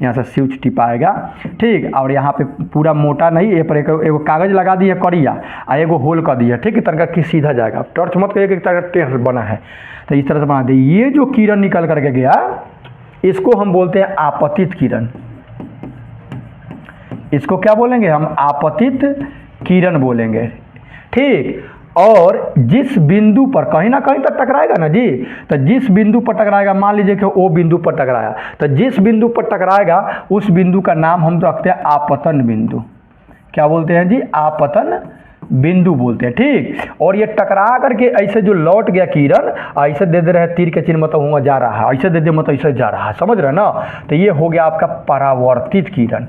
यहाँ से स्विच टिपाएगा, ठीक। और यहाँ पे पूरा मोटा नहीं, ये पर एगो कागज लगा दिया करिया और एगो होल कर दिया, ठीक। तरह की सीधा जाएगा, टॉर्च मत करिए कि तरह टेढ़ बना है, तो इस तरह से बना दिए। ये जो किरण निकल करके गया इसको हम बोलते हैं आपतित किरण। इसको क्या बोलेंगे हम? आपतित किरण बोलेंगे, ठीक। और जिस बिंदु पर कहीं ना कहीं तक टकराएगा ना जी, तो जिस बिंदु पर टकराएगा, मान लीजिए कि वो बिंदु पर टकराया, तो जिस बिंदु पर टकराएगा उस बिंदु का नाम हम रखते हैं आपतन बिंदु। क्या बोलते हैं जी? आपतन बिंदु बोलते हैं, ठीक। और ये टकरा करके ऐसे जो लौट गया किरण, ऐसे दे दे रहे तीर के चिन्ह, मतलब हुआ जा रहा है, ऐसे दे दे मतलब ऐसे जा रहा है, समझ रहे ना। तो ये हो गया आपका परावर्तित किरण।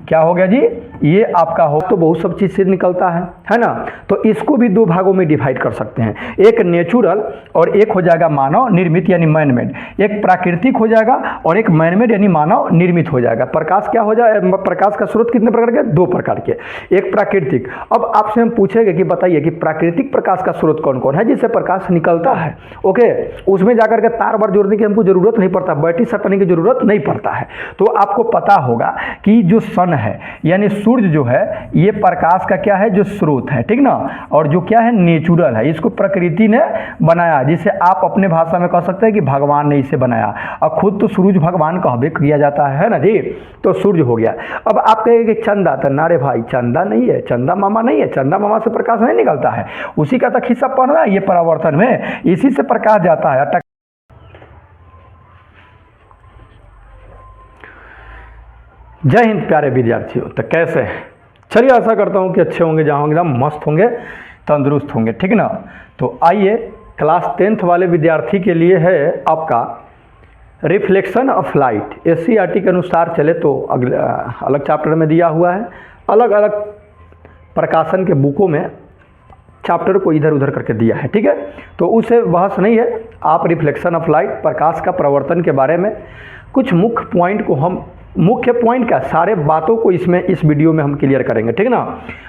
क्या हो गया जी? ये आपका हो तो बहुत सब चीज़ से निकलता है ना। तो इसको भी दो भागों में डिवाइड कर सकते हैं, एक नेचुरल और एक हो जाएगा मानव निर्मित यानी मैन मेड। एक प्राकृतिक हो जाएगा और एक मैन मेड यानी मानव निर्मित हो जाएगा। प्रकाश क्या हो जाए? प्रकाश का स्रोत कितने प्रकार के? दो प्रकार के, एक प्राकृतिक। अब आपसे हम पूछेंगे कि बताइए कि प्राकृतिक प्रकाश का स्रोत कौन कौन है जिससे प्रकाश निकलता है। ओके, उसमें जाकर के तार बार जोड़ने की हमको जरूरत नहीं पड़ता, बैटरी सटाने की जरूरत नहीं पड़ता है। तो आपको पता होगा कि जो सन है यानी सूर्य जो है ये प्रकाश का क्या है? जो स्रोत है, ठीक ना। और जो क्या है? नेचुरल है, इसको प्रकृति ने बनाया, जिसे आप अपने भाषा में कह सकते हैं कि भगवान ने इसे बनाया। और खुद तो सूरज भगवान कहबे किया जाता है ना जी। तो सूर्य हो गया। अब आप कहेंगे कि चंदा, तो ना रे भाई, चंदा नहीं है, चंदा मामा नहीं है, चंदा मामा से प्रकाश नहीं निकलता है, उसी का तक हिस्सा पड़ रहा है ये परावर्तन में, इसी से प्रकाश जाता है। जय हिंद प्यारे विद्यार्थियों। तो कैसे हैं? चलिए, आशा करता हूँ कि अच्छे होंगे, जहाँ होंगे एकदम मस्त होंगे, तंदुरुस्त होंगे, ठीक ना। तो आइए, क्लास 10th वाले विद्यार्थी के लिए है आपका रिफ्लेक्शन ऑफ लाइट। SCERT के अनुसार चले तो अलग चैप्टर में दिया हुआ है, अलग अलग प्रकाशन के बुकों में चैप्टर को इधर उधर करके दिया है, ठीक है। तो उसे बहस नहीं है। आप रिफ्लेक्शन ऑफ लाइट, प्रकाश का प्रवर्तन के बारे में कुछ मुख्य पॉइंट को हम, मुख्य पॉइंट क्या, सारे बातों को इसमें इस वीडियो में हम क्लियर करेंगे, ठीक ना।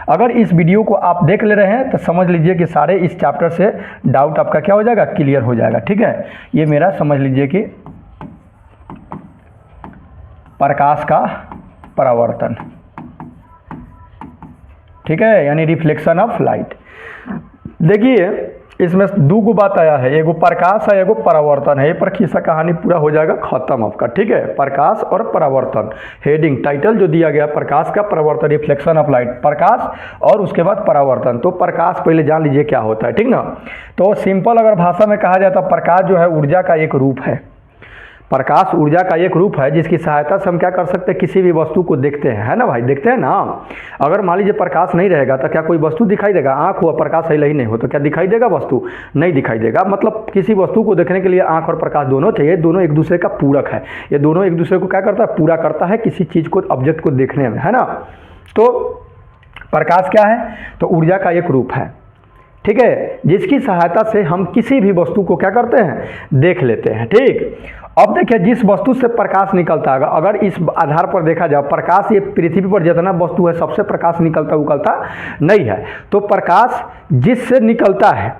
अगर इस वीडियो को आप देख ले रहे हैं तो समझ लीजिए कि सारे इस चैप्टर से डाउट आपका क्या हो जाएगा? क्लियर हो जाएगा, ठीक है। ये मेरा समझ लीजिए कि प्रकाश का परावर्तन, ठीक है, यानी रिफ्लेक्शन ऑफ लाइट। देखिए, इसमें दो गो बात आया है, एगो प्रकाश है, एगो परावर्तन है। ये पर खिस्सा कहानी पूरा हो जाएगा खत्म आपका, ठीक है। प्रकाश और परावर्तन, हेडिंग टाइटल जो दिया गया, प्रकाश का परावर्तन, रिफ्लेक्शन ऑफ लाइट, प्रकाश और उसके बाद परावर्तन। तो प्रकाश पहले जान लीजिए क्या होता है, ठीक ना। तो सिंपल अगर भाषा में कहा जाए तो प्रकाश जो है ऊर्जा का एक रूप है। प्रकाश ऊर्जा का एक रूप है जिसकी सहायता से हम क्या कर सकते हैं? किसी भी वस्तु को देखते हैं, है ना भाई, देखते हैं ना। अगर मान लीजिए प्रकाश नहीं रहेगा तो क्या कोई वस्तु दिखाई देगा? आँख हुआ, प्रकाश सही नहीं हो तो क्या दिखाई देगा वस्तु? नहीं दिखाई देगा। मतलब किसी वस्तु को देखने के लिए आँख और प्रकाश दोनों चाहिए, दोनों एक दूसरे का पूरक है। ये दोनों एक दूसरे को क्या करता है? पूरा करता है किसी चीज़ को, ऑब्जेक्ट को देखने में, है ना। तो प्रकाश क्या है? तो ऊर्जा का एक रूप है, ठीक है, जिसकी सहायता से हम किसी भी वस्तु को क्या करते हैं? देख लेते हैं, ठीक। अब देखिए, जिस वस्तु से प्रकाश निकलता है, अगर इस आधार पर देखा जाए, प्रकाश ये पृथ्वी पर जितना वस्तु है सबसे प्रकाश निकलता उकलता नहीं है। तो प्रकाश जिससे निकलता है,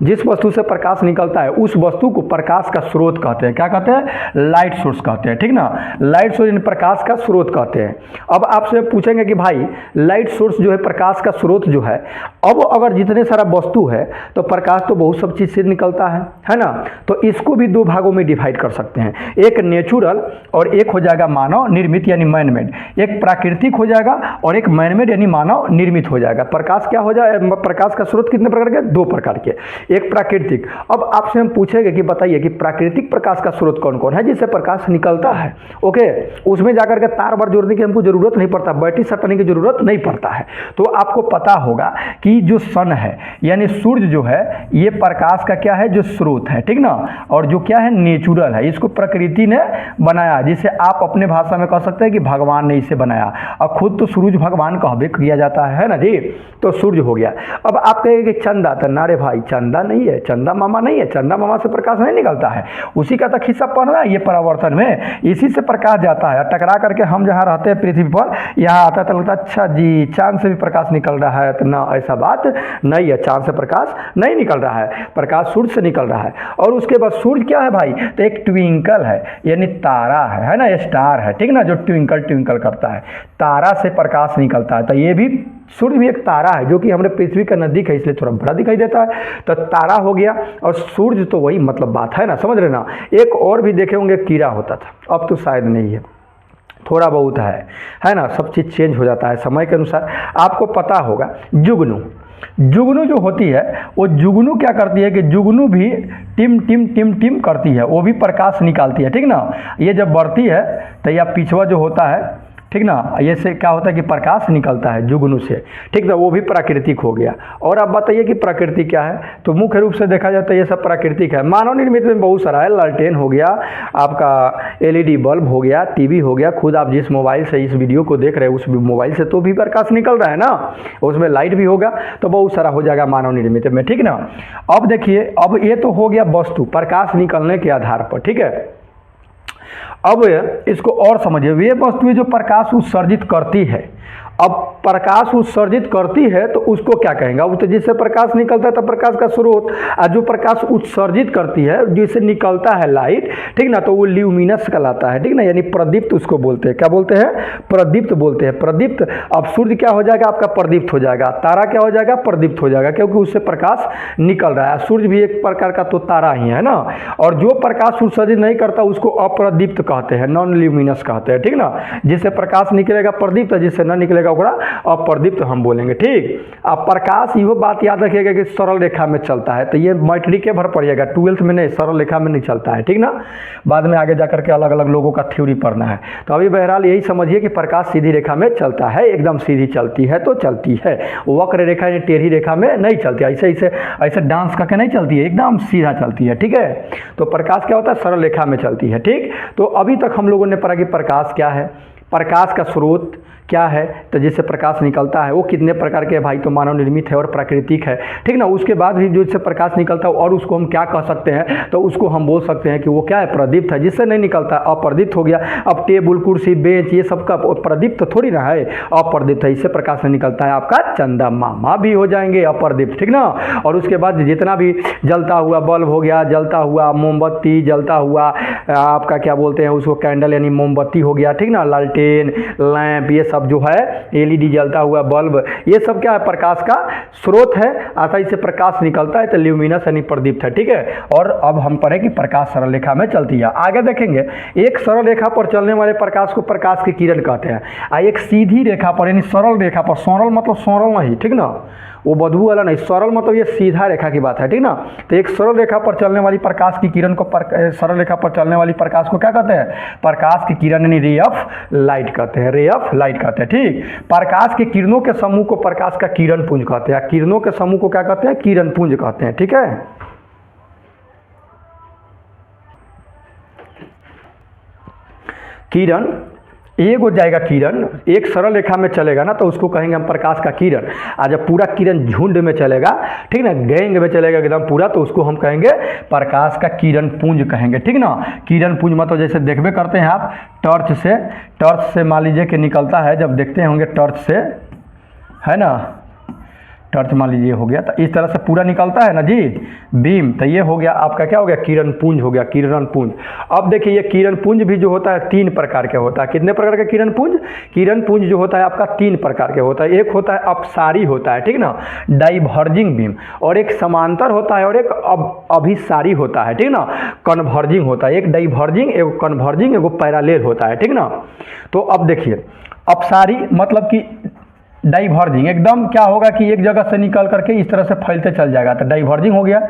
जिस वस्तु से प्रकाश निकलता है उस वस्तु को प्रकाश का स्रोत कहते हैं। क्या कहते हैं? लाइट सोर्स कहते हैं, ठीक ना। लाइट सोर्स यानी प्रकाश का स्रोत कहते हैं। अब आपसे पूछेंगे कि भाई लाइट सोर्स जो है, प्रकाश का स्रोत जो है, अब अगर जितने सारा वस्तु है तो प्रकाश तो बहुत सब चीज़ से निकलता है ना। तो इसको भी दो भागों में डिवाइड कर सकते हैं, एक नेचुरल और एक हो जाएगा मानव निर्मित यानी मैन मेड। एक प्राकृतिक हो जाएगा और एक मैन मेड यानी मानव निर्मित हो जाएगा। प्रकाश क्या हो जाए? प्रकाश का स्रोत कितने प्रकार के? दो प्रकार के, एक प्राकृतिक। अब आपसे हम पूछेंगे कि बताइए कि प्राकृतिक प्रकाश का स्रोत कौन कौन है जिससे प्रकाश निकलता है। ओके, उसमें जाकर के तार बार जोड़ने की हमको जरूरत नहीं पड़ता, बैटरी सटाने की जरूरत नहीं पड़ता है। तो आपको पता होगा कि जो सन है यानी सूर्य जो है ये प्रकाश का क्या है? जो स्रोत है, ठीक ना। और जो क्या है? नेचुरल है, इसको प्रकृति ने बनाया, जिसे आप अपने भाषा में कह सकते हैं कि भगवान ने इसे बनाया। और खुद तो सूरज भगवान कहबे किया जाता है ना जी। तो सूर्य हो गया। अब आप कहेंगे कि चंदा, तो ना रे भाई, चंदा चंदा नहीं है, चंदा मामा नहीं है, चंदा मामा से प्रकाश नहीं निकलता है, उसी का तक हिस्सा पढ़ना है ये परावर्तन में, इसी से प्रकाश जाता है। टकरा करके हम जहाँ रहते हैं पृथ्वी पर, यहाँ आता तो लगता है अच्छा जी चांद से भी प्रकाश निकल रहा है, तो ना ऐसा बात नहीं है, चांद से प्रकाश नहीं निकल रहा है, प्रकाश सूर्य से निकल रहा है। और उसके बाद सूर्य क्या है भाई, तो एक ट्विंकल है, यानी तारा है ना, स्टार है, ठीक ना, जो ट्विंकल ट्विंकल करता है, तारा से प्रकाश निकलता है। तो ये भी सूर्य भी एक तारा है जो कि हमारे पृथ्वी का नज़दीक है, इसलिए थोड़ा बड़ा दिखाई देता है। तो तारा हो गया, और सूर्य तो वही मतलब बात है ना, समझ रहे ना। एक और भी देखे होंगे कीड़ा होता था, अब तो शायद नहीं है, थोड़ा बहुत है ना, सब चीज़ चेंज हो जाता है समय के अनुसार। आपको पता होगा जुगनू, जुगनू जो होती है वो जुगनू क्या करती है कि जुगनू भी टिम टिम टिम टिम करती है, वो भी प्रकाश निकालती है, ठीक ना। ये जब बढ़ती है तो यह पिछवा जो होता है, ठीक ना, ये से क्या होता है कि प्रकाश निकलता है जुगनू से, ठीक ना, वो भी प्राकृतिक हो गया। और आप बताइए कि प्रकृति क्या है, तो मुख्य रूप से देखा जाए तो ये सब प्राकृतिक है। मानव निर्मित में बहुत सारा है, लालटेन हो गया, आपका एलईडी बल्ब हो गया, टीवी हो गया, खुद आप जिस मोबाइल से इस वीडियो को देख रहे हैं उस मोबाइल से तो भी प्रकाश निकल रहा है ना, उसमें लाइट भी होगा, तो बहुत सारा हो जाएगा मानव निर्मित में, ठीक ना। अब देखिए, अब ये तो हो गया वस्तु प्रकाश निकलने के आधार पर, ठीक है। अब इसको और समझिए, वे वस्तुएं जो प्रकाश उत्सर्जित करती है, अब प्रकाश उत्सर्जित करती है तो उसको क्या कहेंगे, अब तो जिससे प्रकाश निकलता है तो प्रकाश का स्रोत, और जो प्रकाश उत्सर्जित करती है जिससे निकलता है लाइट, ठीक ना, तो वो ल्यूमिनस कहलाता है, ठीक ना, यानी प्रदीप्त उसको बोलते हैं। क्या बोलते हैं, प्रदीप्त बोलते हैं, प्रदीप्त। अब सूर्य क्या हो जाएगा आपका, प्रदीप्त हो जाएगा, तारा क्या हो जाएगा, प्रदीप्त हो जाएगा, क्योंकि उससे प्रकाश निकल रहा है। सूर्य भी एक प्रकार का तो तारा ही है ना, और जो प्रकाश उत्सर्जित नहीं करता उसको अप्रदीप्त कहते हैं, नॉन ल्यूमिनस कहते हैं, ठीक ना। जिससे प्रकाश निकलेगा प्रदीप्त, जिससे न निकलेगा ओकरा अप्रदीप्त हम बोलेंगे, ठीक। अब प्रकाश ये बात याद रखिएगा कि सरल रेखा में चलता है, तो ये मैट्रिक के भर पड़िएगा, 12th में नहीं, सरल रेखा में नहीं चलता है, ठीक ना। बाद में आगे जाकर के अलग अलग लोगों का थ्योरी पढ़ना है। तो अभी बहरहाल यही समझिए कि प्रकाश सीधी रेखा में चलता है, एकदम सीधी चलती है तो चलती है, वक्र रेखा या टेढ़ी रेखा में नहीं चलती, ऐसे ऐसे ऐसे डांस करके नहीं चलती है, एकदम सीधा चलती है, ठीक है। तो प्रकाश क्या होता है, सरल रेखा में चलती है, ठीक। तो अभी तक हम लोगों ने पढ़ा कि प्रकाश क्या है, प्रकाश का स्रोत क्या है, तो जिससे प्रकाश निकलता है वो कितने प्रकार के भाई, तो मानव निर्मित है और प्राकृतिक है, ठीक ना। उसके बाद भी जो इससे प्रकाश निकलता है और उसको हम क्या कह सकते हैं, तो उसको हम बोल सकते हैं कि वो क्या है, प्रदीप्त है। जिससे नहीं निकलता अप्रदीप्त हो गया। अब टेबल कुर्सी बेंच ये सब का प्रदीप्त थोड़ी ना है, अप्रदीप्त है, इससे प्रकाश नहीं निकलता है। आपका चंदा मामा भी हो जाएंगे अप्रदीप्त, ठीक ना। और उसके बाद जितना भी जलता हुआ बल्ब हो गया, जलता हुआ मोमबत्ती, जलता हुआ आपका क्या बोलते हैं उसको, कैंडल यानी मोमबत्ती हो गया, ठीक ना, लालटेन, लैंप, ये सब जो है, एलईडी जलता हुआ बल्ब, ये सब क्या है, प्रकाश का स्रोत है, आसानी से प्रकाश निकलता है, तो ल्यूमिनस यानी प्रदीप्त है, ठीक है। और अब हम पढ़े कि प्रकाश सरल रेखा में चलती है। आगे देखेंगे, एक सरल रेखा पर चलने वाले प्रकाश को प्रकाश की किरण कहते हैं, और एक सीधी रेखा पर यानी सरल रेखा पर, सरल मतलब सरल नहीं, ठीक ना, वो बदबू वाला नहीं, सरल मतलब ये सीधा रेखा की बात है, ठीक ना। तो एक सरल रेखा पर चलने वाली प्रकाश की किरण को सरल रेखा पर चलने वाली प्रकाश को क्या कहते हैं, प्रकाश की किरण यानी रे ऑफ लाइट कहते हैं, रे ऑफ लाइट कहते हैं, ठीक। प्रकाश के किरणों के समूह को प्रकाश का किरण पुंज कहते हैं, किरणों के समूह को क्या कहते हैं, किरण पुंज कहते हैं, ठीक है। किरण एक हो जाएगा, किरण एक सरल रेखा में चलेगा ना तो उसको कहेंगे हम प्रकाश का किरण। आज जब पूरा किरण झुंड में चलेगा, ठीक ना, गैंग में चलेगा एकदम पूरा, तो उसको हम कहेंगे प्रकाश का किरण पुंज कहेंगे, ठीक ना। किरण पुंज मतलब जैसे देखबे करते हैं आप, टॉर्च से मान लीजिए कि निकलता है, जब देखते होंगे टॉर्च से, है ना, टॉर्च मान लीजिए हो गया, तो इस तरह से पूरा निकलता है ना जी बीम, तो ये हो गया आपका क्या हो गया, किरण पुंज हो गया, किरण पुंज। अब देखिए ये किरण पुंज भी जो होता है 3 प्रकार के होता है। कितने प्रकार का किरण पुंज, किरण पुंज जो होता है आपका 3 प्रकार के होता है। एक होता है अपसारी होता है, ठीक ना, डाइवर्जिंग बीम, और एक समांतर होता है, और एक अभिसारी होता है, ठीक ना, कन्वर्जिंग होता है। एक डाइवर्जिंग, एक कन्वर्जिंग, एक पैरेलल होता है, ठीक ना। तो अब देखिए अपसारी मतलब कि डाइवर्जिंग एकदम क्या होगा कि एक जगह से निकल करके इस तरह से फैलते चल जाएगा, तो डाइवर्जिंग हो गया।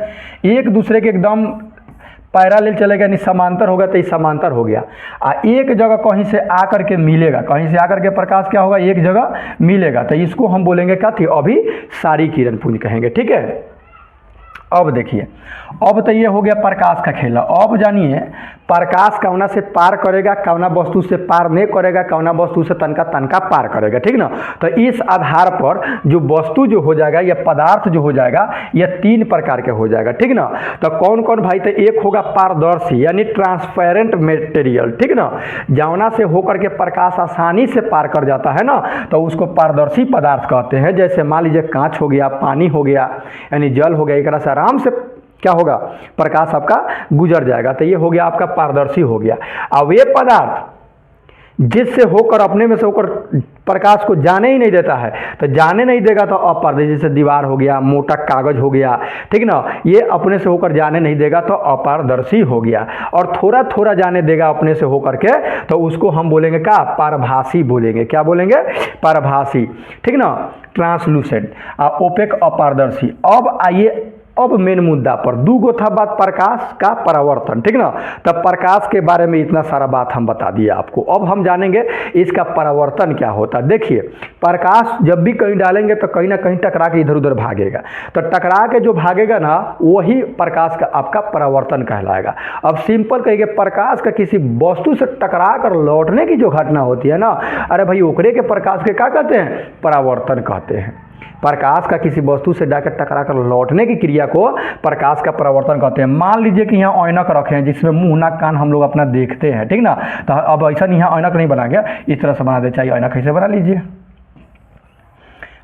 एक दूसरे के एकदम पैरेलल चलेगा यानी समांतर होगा, तो ये समांतर हो गया। एक जगह कहीं से आकर के मिलेगा, कहीं से आकर के प्रकाश क्या होगा, एक जगह मिलेगा, तो इसको हम बोलेंगे क्या थी, अभिसारी किरण पुंज कहेंगे, ठीक है। अब देखिए, अब तो ये हो गया प्रकाश का खेला। अब जानिए प्रकाश कौना से पार करेगा, कौना वस्तु से पार नहीं करेगा, कौना वस्तु से तनका तनका पार करेगा, ठीक ना। तो इस आधार पर जो वस्तु जो हो जाएगा या पदार्थ जो हो जाएगा यह 3 प्रकार के हो जाएगा, ठीक ना। तो कौन कौन भाई, तो एक होगा पारदर्शी यानी ट्रांसपेरेंट मटेरियल, ठीक ना, जौना से होकर के प्रकाश आसानी से पार कर जाता है ना, तो उसको पारदर्शी पदार्थ कहते हैं। जैसे मान लीजिए कांच हो गया, पानी हो गया, यानी जल हो गया, एक से आराम से क्या होगा, प्रकाश आपका गुजर जाएगा। तो ये हो गया आपका पारदर्शी हो गया। अब ये पदार्थ जिससे होकर अपने में से होकर प्रकाश को जाने ही नहीं देता है, तो जाने नहीं देगा तो अपारदर्शी, जैसे दीवार हो गया, मोटा कागज हो गया, ठीक ना, ये अपने से होकर जाने नहीं देगा तो अपारदर्शी हो गया। और थोड़ा थोड़ा जाने देगा अपने से होकर के, तो उसको हम बोलेंगे क्या, पारभासी बोलेंगे। क्या बोलेंगे, पारभासी, ठीक ना, ट्रांसलूसेंट, ओपेक, अपारदर्शी। अब आइए अब मेन मुद्दा पर, 2 गो था बात प्रकाश का परावर्तन, ठीक ना। तब प्रकाश के बारे में इतना सारा बात हम बता दिए आपको। अब हम जानेंगे इसका परावर्तन क्या होता है। देखिए प्रकाश जब भी कहीं डालेंगे तो कहीं ना कहीं टकरा के इधर उधर भागेगा, तो टकरा के जो भागेगा ना वही प्रकाश का आपका परावर्तन कहलाएगा। अब सिंपल कहिए, प्रकाश का किसी वस्तु से टकरा कर लौटने की जो घटना होती है ना, अरे भाई ओकरे के प्रकाश के क्या कहते हैं, परावर्तन कहते हैं। प्रकाश का किसी वस्तु से जाकर टकरा कर लौटने की क्रिया को प्रकाश का परावर्तन कहते हैं। मान लीजिए कि यहाँ ऐनक रखे हैं जिसमें मुंह नाक कान हम लोग अपना देखते हैं, ठीक ना। तो अब ऐसा यहाँ ऐनक नहीं बना गया, इस तरह से बना दे, चाहिए ऐनक ऐसे बना लीजिए,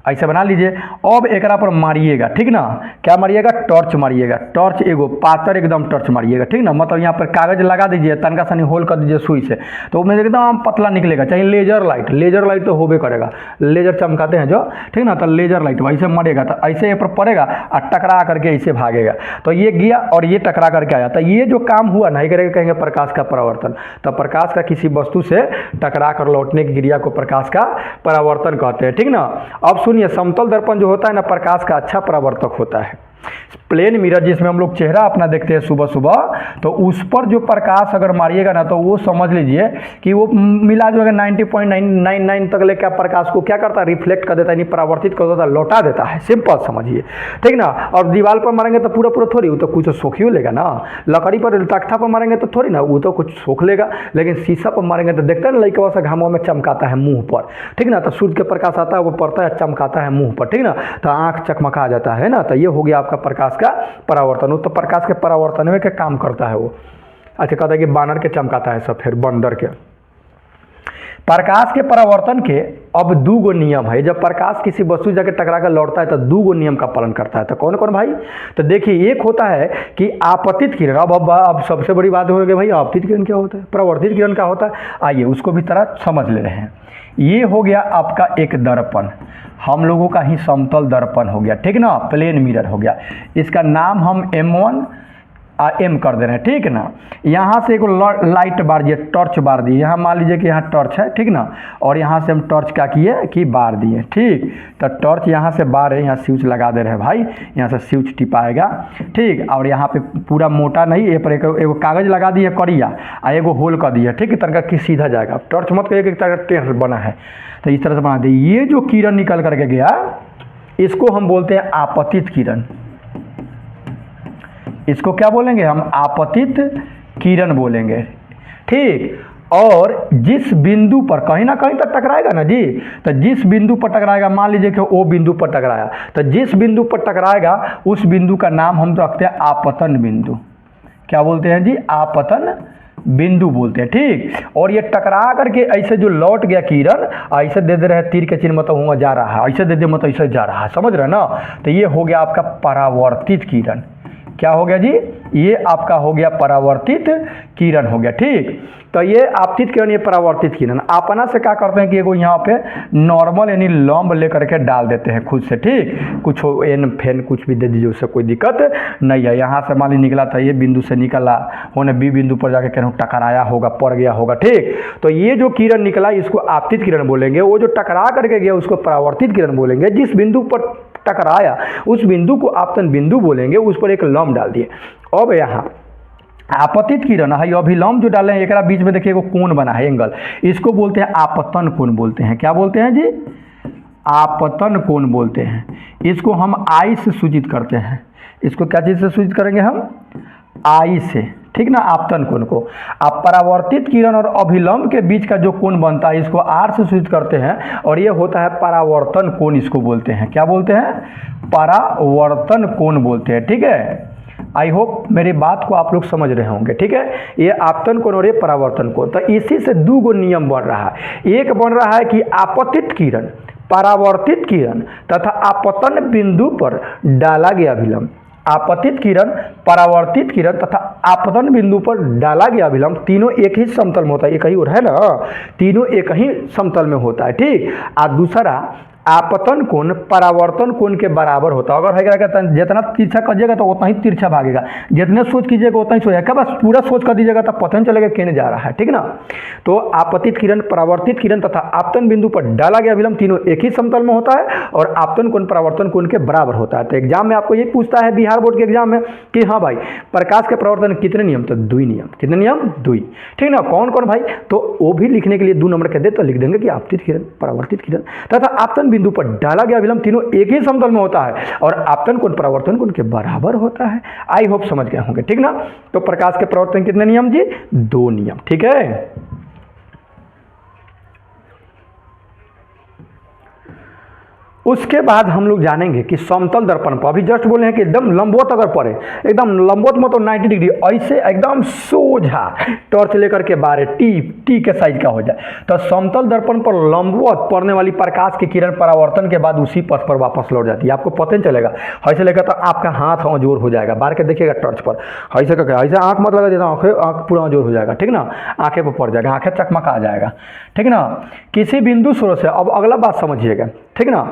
ऐसे बना लीजिए। अब एक पर मारिएगा, ठीक ना, क्या मारिएगा, टॉर्च मारिएगा, टॉर्च एगो पातर एकदम टॉर्च मारिएगा, ठीक ना। मतलब यहाँ पर कागज लगा दीजिए, तनका सनी होल कर दीजिए सुई से, तो उसमें एकदम पतला निकलेगा। चाहे लेजर लाइट, लेजर लाइट तो होबे करेगा, लेजर चमकाते हैं जो, ठीक ना, तो लेजर लाइट वैसे मरेगा, तो ऐसे यहाँ पर पड़ेगा और टकरा करके ऐसे भागेगा। तो ये गया और ये टकरा करके आया, तो ये जो काम हुआ नहीं करेगा, कहेंगे प्रकाश का परावर्तन। तो प्रकाश का किसी वस्तु से टकरा कर लौटने की क्रिया को प्रकाश का परावर्तन कहते हैं, ठीक ना। अब सुनिए, समतल दर्पण जो होता है ना, प्रकाश का अच्छा परावर्तक होता है। प्लेन मिरर जिसमें हम लोग चेहरा अपना देखते हैं सुबह सुबह, तो उस पर जो प्रकाश अगर मारिएगा ना, तो वो समझ लीजिए कि वो मिला जो है 90.999 तक लेकर प्रकाश को क्या करता है, रिफ्लेक्ट कर देता है, यानी परावर्तित कर देता है, लौटा देता है। सिंपल समझिए, ठीक ना। और दीवार पर मारेंगे तो पूरा पूरा थोड़ी, वो तो कुछ सोखियो लेगा ना। लकड़ी पर, तख्ता पर मारेंगे तो थोड़ी ना, वो तो कुछ सोख लेगा। लेकिन शीशा पर मारेंगे तो देखते हैं ना, लड़का वैसा घामों में चमकाता है मुंह पर, ठीक ना। तो सूर्य के प्रकाश आता है, वो पड़ता है, चमकाता है मुंह पर, ठीक ना, तो आँख चकमका जाता है ना। तो ये हो गया आपका प्रकाश का परावर्तन। वो तो प्रकाश के परावर्तन में क्या काम करता है वो, अच्छा कहता है कि बानर के चमकाता है सब, फिर बंदर के। प्रकाश के परावर्तन के अब 2 गो नियम है। जब प्रकाश किसी वस्तु जाकर टकरा कर लौटता है तो 2 गो नियम का पालन करता है। तो कौन कौन भाई, तो देखिए एक होता है कि आपतित किरण। अब सबसे बड़ी बात हो गई भाई, आपतित किरण क्या होता है, परावर्तित किरण क्या होता है, आइए उसको भी तरह समझ ले रहे हैं। ये हो गया आपका एक दर्पण, हम लोगों का ही समतल दर्पण हो गया, ठीक ना, प्लेन मिरर हो गया। इसका नाम हम M1 M कर दे रहे हैं, ठीक है ना। यहाँ से एक लाइट बार दिए, टॉर्च बार दिए, यहाँ मान लीजिए कि यहाँ टॉर्च है, ठीक ना, और यहाँ से हम टॉर्च क्या किए कि बार दिए, ठीक। तो टॉर्च यहाँ से बार है, यहाँ स्विच लगा दे रहे हैं भाई, यहाँ से स्विच टिपाएगा, ठीक। और यहाँ पे पूरा मोटा नहीं, ये पर एगो कागज लगा दिए करिया, और एगो होल कर दिया, ठीक है, तरह की सीधा जाएगा। टॉर्च मत करिए एक तरह टेढ़ बना है, तो इस तरह से बना दिए। ये जो किरण निकल करके गया, इसको हम बोलते हैं आपतित किरण। इसको क्या बोलेंगे हम, आपतित किरण बोलेंगे, ठीक। और जिस बिंदु पर कहीं ना कहीं तक टकराएगा ना जी, तो जिस बिंदु पर टकराएगा, मान लीजिए कि वो बिंदु पर टकराया, तो जिस बिंदु पर टकराएगा उस बिंदु का नाम हम रखते हैं आपतन बिंदु। क्या बोलते हैं जी, आपतन बिंदु बोलते हैं, ठीक। और ये टकरा करके ऐसे जो लौट गया किरण, ऐसे दे दे रहे हैं तीर के चिन्ह, मतलब हुआ जा रहा है, ऐसे दे दे मतलब ऐसे जा रहा है, समझ रहे ना। तो ये हो गया आपका परावर्तित किरण। क्या हो गया जी, ये आपका हो गया परावर्तित किरण हो गया, ठीक। तो ये आपतित किरण, ये परावर्तित किरण। अपना से क्या करते हैं कि एगो यहाँ पे नॉर्मल यानी लंब लेकर के डाल देते हैं खुद से, ठीक। कुछ एन फेन कुछ भी दे दीजिए, उससे कोई दिक्कत नहीं है। यहाँ से मान ली निकला था, ये बिंदु से निकला, होने बी बिंदु पर जाके कहीं टकराया होगा, पड़ गया होगा, ठीक। तो ये जो किरण निकला इसको आपतित किरण बोलेंगे। वो जो टकरा करके गया उसको परावर्तित किरण बोलेंगे। जिस बिंदु पर टकराया उस बिंदु को आपतन बिंदु बोलेंगे, उस पर एक लंब डाल दिए। अब यहाँ आपतित किरण है, अभिलंब जो डाले हैं, एक बीच में देखिए एगो कोण बना है, एंगल, इसको बोलते हैं आपतन कोण बोलते हैं। क्या बोलते हैं जी, आपतन कोण बोलते हैं। इसको हम आई से सूचित करते हैं। इसको क्या चीज़ से सूचित करेंगे हम? आई से, ठीक ना, आपतन कोण को। आप परावर्तित किरण और अभिलंब के बीच का जो कोण बनता है इसको आर से सूचित करते हैं और ये होता है परावर्तन कोण। इसको बोलते हैं, क्या बोलते हैं? परावर्तन कोण बोलते हैं, ठीक है। आई होप मेरी बात को आप लोग समझ रहे होंगे, ठीक है। ये आपतन कोण और ये परावर्तन कोण, तो इसी से दो गो नियम बन रहा है। एक बन रहा है कि आपतित किरण, परावर्तित किरण तथा आपतन बिंदु पर डाला गया अभिलंब। आपतित किरण, परावर्तित किरण तथा आपतन बिंदु पर डाला गया अभिलंब तीनों एक ही समतल में होता है। एक ही और है ना, तीनों एक ही समतल में होता है, ठीक। और दूसरा आपतन कोण परावर्तन कोण के बराबर होता है। अगर है क्या, जितना तिरछा करिएगा तो उतना ही तिरछा भागेगा, जितने सोच कीजिएगा उतना ही सोचेगा। बस पूरा सोच कर दीजिएगा तो पता नहीं चलेगा कहने जा रहा है, ठीक ना। तो आपतित किरण, परावर्तित किरण तथा आपतन बिंदु पर डाला गया अभिलंब तीनों एक ही समतल में होता है और आपतन कोण परावर्तन कोण के बराबर होता है। तो एग्जाम में आपको ये पूछता है, बिहार बोर्ड के एग्जाम में, कि हाँ भाई प्रकाश के परावर्तन कितने नियम? तो 2 नियम। कितने नियम? 2, ठीक ना। कौन कौन भाई? तो वो भी लिखने के लिए 2 नंबर के दे तो लिख देंगे कि आपतित किरण, परावर्तित किरण तथा आपतन बिंदु पर डाला गया अभिलंब तीनों एक ही समतल में होता है और आपतन कोण परावर्तन कोण के बराबर होता है। आई होप समझ गए होंगे, ठीक ना। तो प्रकाश के परावर्तन कितने नियम जी? 2 नियम, ठीक है। उसके बाद हम लोग जानेंगे कि समतल दर्पण पर, अभी जस्ट बोले हैं कि एकदम लंबवत अगर पड़े, एकदम लंबवत मतलब 90 डिग्री ऐसे एकदम सोझा टॉर्च लेकर के बारे टी के साइज का हो जाए, तो समतल दर्पण पर लंबवत पड़ने वाली प्रकाश की किरण परावर्तन के बाद उसी पथ पर वापस लौट जाती है। आपको पता नहीं चलेगा। ऐसे लेकर तो आपका हाथ अजोर हो जाएगा, बार के देखिएगा टॉर्च पर, ऐसे करके, ऐसे आँख मत लगा देता, आँख पूरा अजोर हो जाएगा, ठीक ना। आँखें पर पड़ जाएगा, आँखें चकमका आ जाएगा, ठीक ना। किसी बिंदु स्रोत से, अब अगला बात समझिएगा, ठीक ना।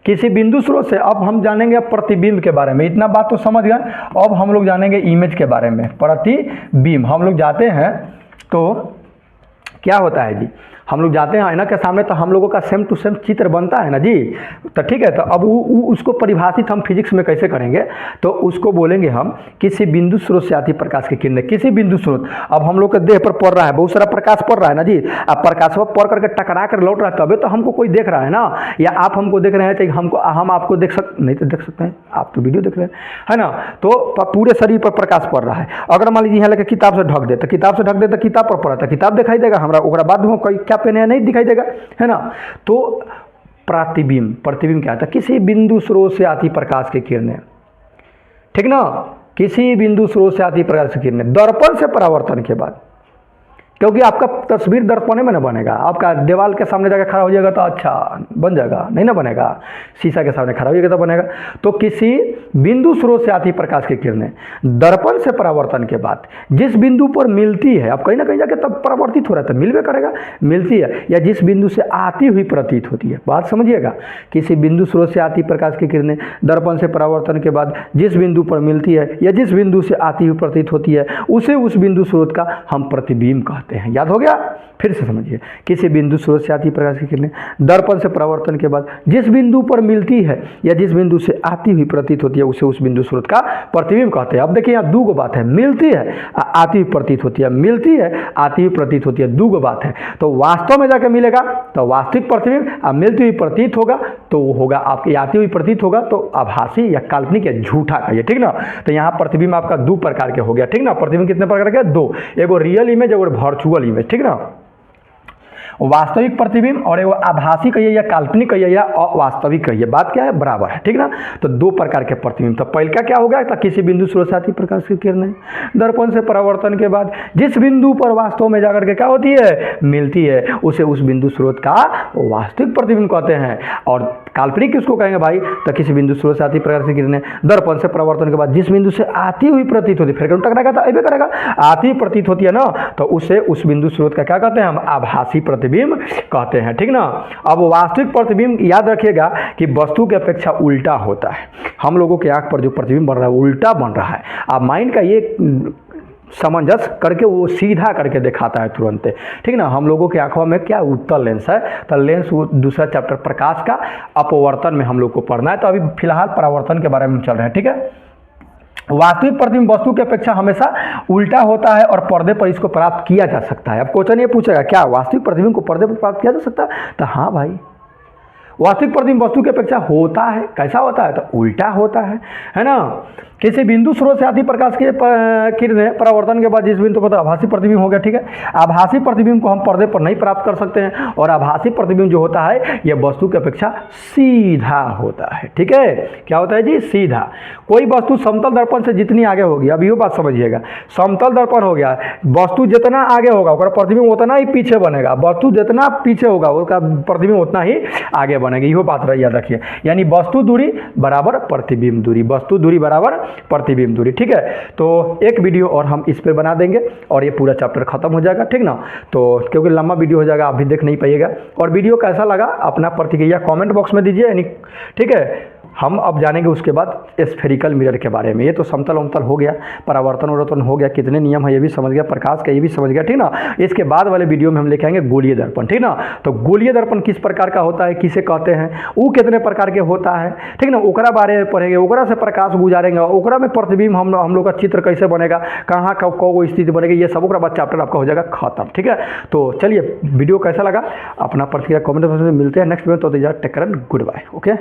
किसी बिंदु स्रोत से, अब हम जानेंगे प्रतिबिंब के बारे में। इतना बात तो समझ गए। अब हम लोग जानेंगे इमेज के बारे में, प्रतिबिंब। हम लोग जाते हैं तो क्या होता है जी, हम लोग जाते हैं आईना के सामने तो हम लोगों का सेम टू सेम चित्र बनता है ना जी। तो ठीक है, तो अब उसको परिभाषित हम फिजिक्स में कैसे करेंगे? तो उसको बोलेंगे हम किसी बिंदु स्रोत से आती प्रकाश की किरणें। किसी बिंदु स्रोत, अब हम लोग के देह पर पड़ रहा है, बहुत सारा प्रकाश पड़ रहा है ना जी। अब प्रकाश पर पड़ करके टकरा कर लौट रहा है, तभी तो हमको कोई देख रहा है ना, या आप हमको देख रहे हैं, चाहे हम आपको देख नहीं तो देख सकते हैं, आप तो वीडियो देख रहे हैं, है ना। तो पूरे शरीर पर प्रकाश पड़ रहा है। अगर मान लीजिए यहाँ लेकर किताब से ढक दे, तो किताब से ढक दे तो किताब पर पड़ा था, किताब दिखाई देगा हमारा, ओकरा बाद में कोई क्या पहने नहीं दिखाई देगा, है ना। तो प्रतिबिंब, प्रतिबिंब क्या था? किसी बिंदु स्रोत से आती प्रकाश की किरणें, ठीक ना। किसी बिंदु स्रोत से आती प्रकाश की किरणें दर्पण से परावर्तन के बाद, क्योंकि आपका तस्वीर दर्पण में ना बनेगा, आपका दीवार के सामने जाकर खड़ा हो जाएगा तो अच्छा बन जाएगा, नहीं ना बनेगा। शीशा के सामने खड़ा हो जाएगा तो बनेगा। तो किसी बिंदु स्रोत से आती प्रकाश की किरणें दर्पण से परावर्तन के बाद जिस बिंदु पर मिलती है, अब कहीं ना कहीं जाके तब परावर्तित हो रहा है तो मिलवे करेगा, मिलती है, या जिस बिंदु से आती हुई प्रतीत होती है। बात समझिएगा, किसी बिंदु स्रोत से आती प्रकाश की किरणें दर्पण से परावर्तन के बाद जिस बिंदु पर मिलती है या जिस बिंदु से आती हुई प्रतीत होती है, उसे उस बिंदु स्रोत का हम प्रतिबिंब कहते हैं। याद हो गया? फिर से समझिए, किसी बिंदु स्रोत से आती प्रकाश की किरणें दर्पण से परावर्तन के बाद जिस बिंदु पर मिलती है या जिस बिंदु से आती हुई प्रतीत होती है, उसे उस बिंदु स्रोत का प्रतिबिंब कहते हैं। अब देखिए यहाँ दो बात है, मिलती है आती हुई प्रतीत होती है, मिलती है आती हुई प्रतीत होती है, दो बात है। तो वास्तव में जाकर मिलेगा तो वास्तविक प्रतिबिंब, और मिलती हुई प्रतीत होगा तो वो होगा आपकी आती हुई प्रतीत होगा तो आभासी या काल्पनिक या झूठा कहिए, ठीक ना। तो यहाँ प्रतिबिंब आपका 2 प्रकार के हो गया, ठीक ना। प्रतिबिंब कितने प्रकार के? 2, एगो रियल इमेज, एगो वर्चुअल इमेज, ठीक ना। वास्तविक प्रतिबिंब और एगो आभासी कहिए या काल्पनिक कहिए या अवास्तविक कहिए, बात क्या है? बराबर है, ठीक ना। तो 2 प्रकार के प्रतिबिंब। तो पहले का क्या हो गया? तो किसी बिंदु स्रोत से आती प्रकाश की किरणें दर्पण से परावर्तन के बाद जिस बिंदु पर वास्तव में जाकर के क्या होती है? मिलती है, उसे उस बिंदु स्रोत का वास्तविक प्रतिबिंब कहते हैं। और काल्पनिक किसको कहेंगे भाई? तो किसी बिंदु स्रोत से आती प्रकाश की किरणें दर्पण से परावर्तन के बाद जिस बिंदु से आती हुई प्रतीत होती है, फिर टकराएगा तो ऐसे करेगा, आती हुई प्रतीत होती है ना, तो उसे उस बिंदु स्रोत का क्या कहते हैं? हम आभासी प्रतिबिंब कहते हैं, ठीक ना। अब वास्तविक प्रतिबिंब याद रखिएगा कि वस्तु की अपेक्षा उल्टा होता है। हम लोगों के आंख पर जो प्रतिबिंब बन रहा है उल्टा बन रहा है। आप माइंड का ये सामंजस्य करके वो सीधा करके दिखाता है तुरंत, ठीक ना। हम लोगों के आंखों में क्या उत्तल लेंस है, तो लेंस वो दूसरा चैप्टर प्रकाश का अपवर्तन में हम लोग को पढ़ना है। तो अभी फिलहाल परावर्तन के बारे में चल रहे हैं, ठीक है। वास्तविक प्रतिबिंब वस्तु की अपेक्षा हमेशा उल्टा होता है और पर्दे पर इसको प्राप्त किया जा सकता है। अब क्वेश्चन ये पूछेगा क्या वास्तविक प्रतिबिंब को पर्दे पर प्राप्त किया जा सकता है? तो हाँ भाई, वास्तविक प्रतिबिंब वस्तु की अपेक्षा होता है, कैसा होता है, तो उल्टा होता है ना। किसी बिंदु स्रोत से आती प्रकाश की किरणें परावर्तन के बाद जिस बिंदु पर आभासी प्रतिबिंब हो गया, ठीक है। आभासी प्रतिबिंब को हम पर्दे पर नहीं प्राप्त कर सकते हैं, और आभासी प्रतिबिंब जो होता है यह वस्तु की अपेक्षा सीधा होता है, ठीक है। क्या होता है जी, सीधा। कोई वस्तु समतल दर्पण से जितनी आगे होगी, अब यो बात समझिएगा, समतल दर्पण हो गया, वस्तु जितना आगे होगा उसका प्रतिबिंब उतना ही पीछे बनेगा, वस्तु जितना पीछे होगा उसका प्रतिबिंब उतना ही आगे बनेगी, यो बात याद रखिए। यानी वस्तु दूरी बराबर प्रतिबिंब दूरी, वस्तु दूरी बराबर प्रतिबिंब दूरी, ठीक है। तो एक वीडियो और हम इस पर बना देंगे और ये पूरा चैप्टर खत्म हो जाएगा, ठीक ना। तो क्योंकि लंबा वीडियो हो जाएगा, आप भी देख नहीं पाइएगा। और वीडियो कैसा लगा अपना प्रतिक्रिया कमेंट बॉक्स में दीजिए, यानी ठीक है। हम अब जानेंगे उसके बाद स्फेरिकल मिरर के बारे में। ये तो समतल अमतल हो गया, परावर्तन उवर्तन हो गया, कितने नियम है ये भी समझ गया, प्रकाश का ये भी समझ गया, ठीक ना। इसके बाद वाले वीडियो में हम लेके आएंगे गोलीय दर्पण, ठीक ना। तो गोलीय दर्पण किस प्रकार का होता है, किसे कहते हैं, वो कितने प्रकार के होता है, ठीक ना, ओकरा बारे में पढ़ेंगे, ओकरा से प्रकाश गुजारेंगे, ओकरा में प्रतिबिंब हम लोग का चित्र कैसे बनेगा, कहाँ कब को स्थिति बनेगी, ये सब ओकरा बाद चैप्टर आपका हो जाएगा खत्म, ठीक है। तो चलिए वीडियो कैसा लगा अपना प्रतिक्रिया कमेंट बॉक्स में, मिलते हैं नेक्स्ट वीडियो। तो take care, good bye, okay.